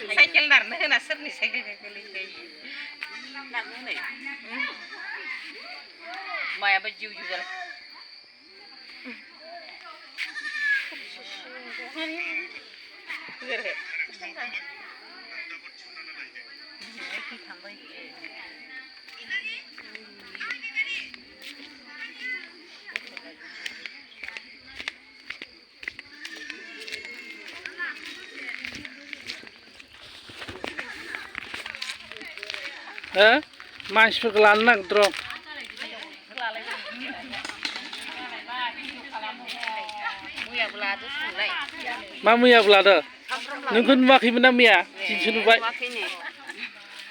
cycle नारनो होना सोरनि cycle गोलैखो नारनो होनाय मायाबा जिउ जिउ जालाय मानसिफोरखौ लानो नागिरदों मा मैयाबो लादो नोंखौ नुवाखैमोन ना मैया दिनैसो नुबाय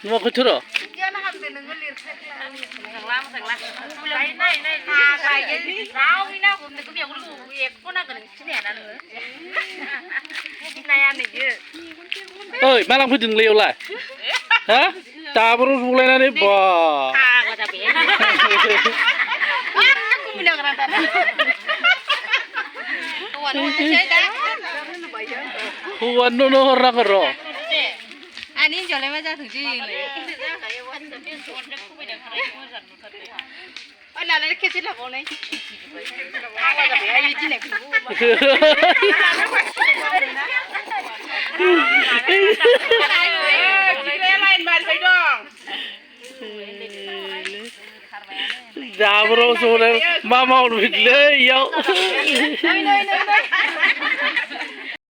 नुवाखैथ' र' ओइ मा लांफैदों नोंलाय इयावलाय हा दाबो रज'लायनानै बा हौवानोनो हरनांगौ र' आंनि हिन्जावलाय मा जाथोंसै लालाय खेबसे लाबावनाय दाबो रज'नाय मा मावनो फैदोंलै इयाव